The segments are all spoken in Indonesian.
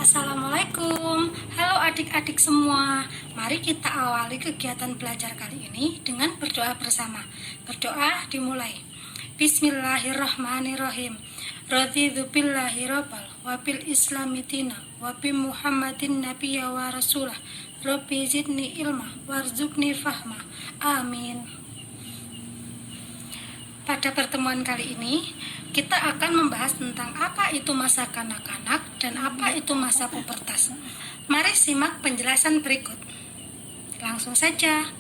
Assalamualaikum, halo adik-adik semua. Mari kita awali kegiatan belajar kali ini dengan berdoa bersama. Berdoa dimulai. Bismillahirrahmanirrahim. Raditu billahi rabbal wa bil islami dina wa bi Muhammadin nabiyya wa rasulah. Rabbi zidni ilma warzuqni fahma. Amin. Pada pertemuan kali ini, kita akan membahas tentang apa itu masa kanak-kanak dan apa itu masa pubertas. Mari simak penjelasan berikut. Langsung saja.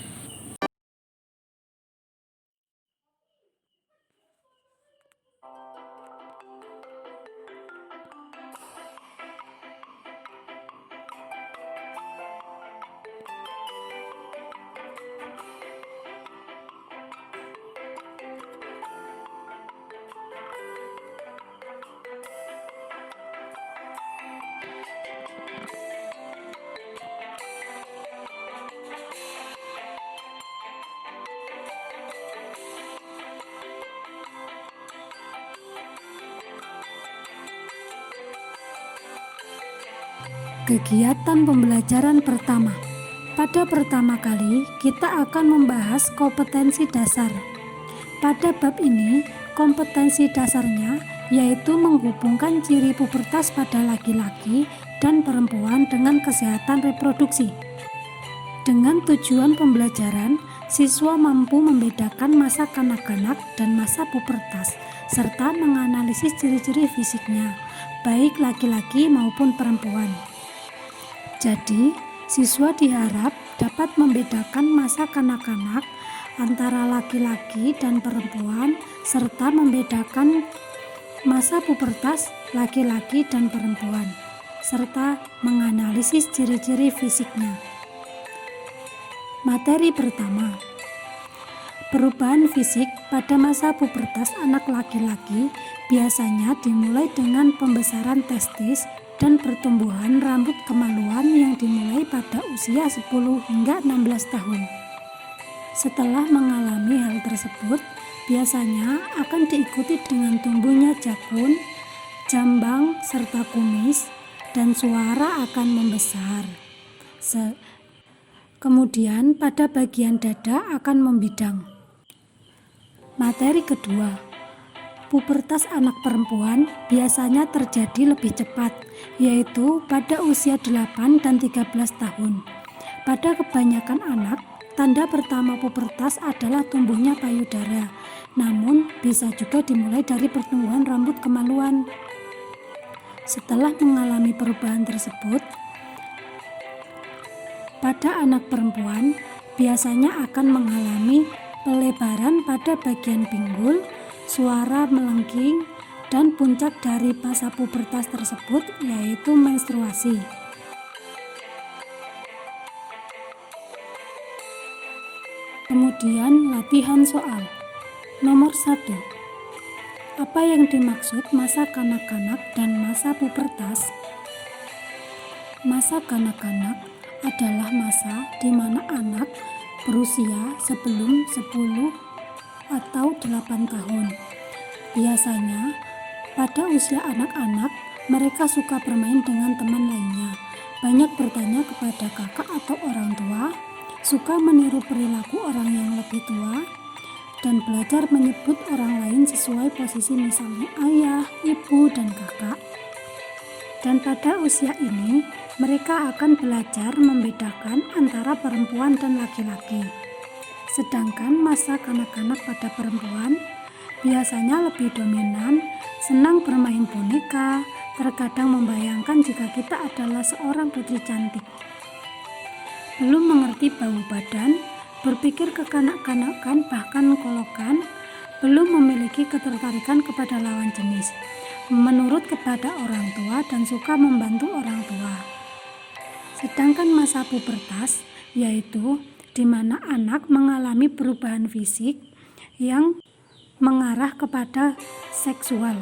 Kegiatan pembelajaran pertama. Pada pertama kali, kita akan membahas kompetensi dasar. Pada bab ini, kompetensi dasarnya yaitu menghubungkan ciri pubertas pada laki-laki dan perempuan dengan kesehatan reproduksi. Dengan tujuan pembelajaran, siswa mampu membedakan masa kanak-kanak dan masa pubertas, serta menganalisis ciri-ciri fisiknya, baik laki-laki maupun perempuan. Jadi, siswa diharap dapat membedakan masa kanak-kanak antara laki-laki dan perempuan serta membedakan masa pubertas laki-laki dan perempuan serta menganalisis ciri-ciri fisiknya. Materi pertama. Perubahan fisik pada masa pubertas anak laki-laki biasanya dimulai dengan pembesaran testis dan pertumbuhan rambut kemaluan yang dimulai pada usia 10 hingga 16 tahun. Setelah mengalami hal tersebut, biasanya akan diikuti dengan tumbuhnya jakun, jambang, serta kumis, dan suara akan membesar. Kemudian pada bagian dada akan membidang. Materi kedua. Pubertas anak perempuan biasanya terjadi lebih cepat, yaitu pada usia 8 dan 13 tahun. Pada kebanyakan anak, tanda pertama pubertas adalah tumbuhnya payudara, namun bisa juga dimulai dari pertumbuhan rambut kemaluan. Setelah mengalami perubahan tersebut, pada anak perempuan biasanya akan mengalami pelebaran pada bagian pinggul, suara melengking, dan puncak dari masa pubertas tersebut yaitu menstruasi. Kemudian latihan soal. Nomor 1. Apa yang dimaksud masa kanak-kanak dan masa pubertas? Masa kanak-kanak adalah masa di mana anak berusia sebelum 10 atau 8 tahun. Biasanya, pada usia anak-anak, mereka suka bermain dengan teman lainnya, banyak bertanya kepada kakak atau orang tua, suka meniru perilaku orang yang lebih tua, dan belajar menyebut orang lain sesuai posisi misalnya ayah, ibu, dan kakak. Dan pada usia ini, mereka akan belajar membedakan antara perempuan dan laki-laki. Sedangkan masa kanak-kanak pada perempuan biasanya lebih dominan, senang bermain boneka, terkadang membayangkan jika kita adalah seorang putri cantik. Belum mengerti bau badan, berpikir kekanak-kanakan bahkan kolokan, belum memiliki ketertarikan kepada lawan jenis, menurut kepada orang tua dan suka membantu orang tua. Sedangkan masa pubertas yaitu di mana anak mengalami perubahan fisik yang mengarah kepada seksual.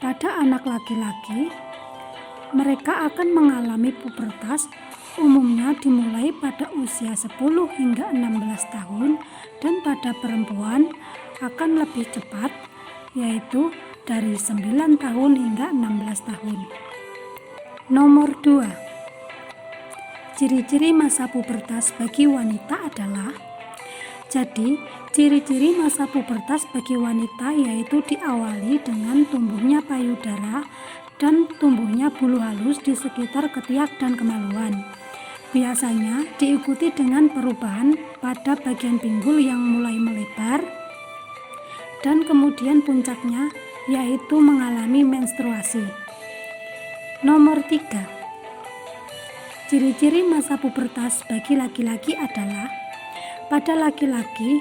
Pada anak laki-laki, mereka akan mengalami pubertas umumnya dimulai pada usia 10 hingga 16 tahun dan pada perempuan akan lebih cepat, yaitu dari 9 tahun hingga 16 tahun. Nomor 2. Ciri-ciri masa pubertas bagi wanita adalah: jadi, ciri-ciri masa pubertas bagi wanita yaitu diawali dengan tumbuhnya payudara dan tumbuhnya bulu halus di sekitar ketiak dan kemaluan. Biasanya diikuti dengan perubahan pada bagian pinggul yang mulai melebar dan kemudian puncaknya yaitu mengalami menstruasi. Nomor 3. Ciri-ciri masa pubertas bagi laki-laki adalah: pada laki-laki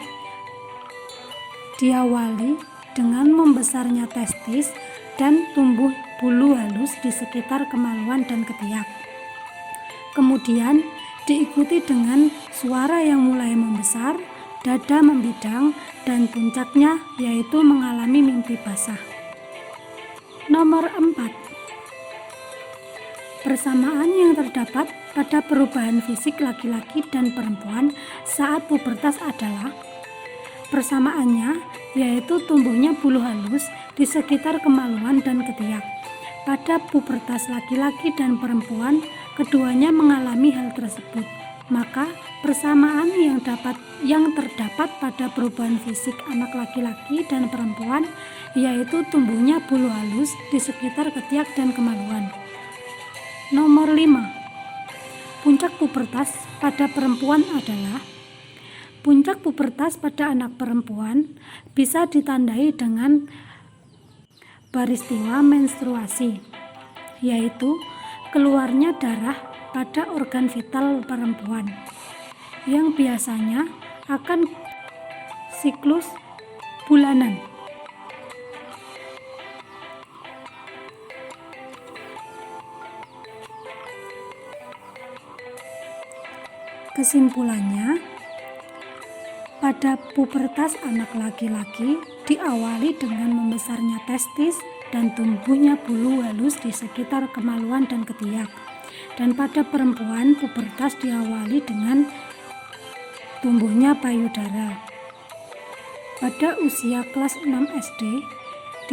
diawali dengan membesarnya testis dan tumbuh bulu halus di sekitar kemaluan dan ketiak. Kemudian diikuti dengan suara yang mulai membesar, dada membidang, dan puncaknya yaitu mengalami mimpi basah. Nomor 4. Persamaan yang terdapat pada perubahan fisik laki-laki dan perempuan saat pubertas adalah: persamaannya yaitu tumbuhnya bulu halus di sekitar kemaluan dan ketiak. Pada pubertas laki-laki dan perempuan, keduanya mengalami hal tersebut. Maka persamaan yang terdapat pada perubahan fisik anak laki-laki dan perempuan yaitu tumbuhnya bulu halus di sekitar ketiak dan kemaluan. Nomor 5. Puncak pubertas pada perempuan adalah: puncak pubertas pada anak perempuan bisa ditandai dengan peristiwa menstruasi, yaitu keluarnya darah pada organ vital perempuan, yang biasanya akan siklus bulanan. Kesimpulannya, pada pubertas anak laki-laki diawali dengan membesarnya testis dan tumbuhnya bulu halus di sekitar kemaluan dan ketiak. Dan pada perempuan, pubertas diawali dengan tumbuhnya payudara. Pada usia kelas 6 SD,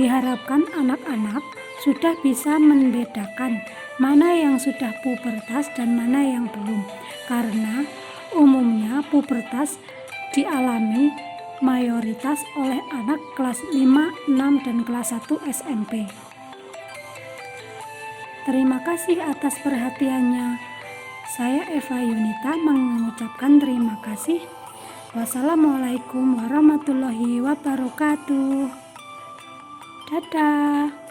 diharapkan anak-anak sudah bisa membedakan mana yang sudah pubertas dan mana yang belum, karena umumnya pubertas dialami mayoritas oleh anak kelas 5, 6, dan kelas 1 SMP. Terima kasih atas perhatiannya. Saya Eva Yunita mengucapkan terima kasih. Wassalamualaikum warahmatullahi wabarakatuh. Dadah.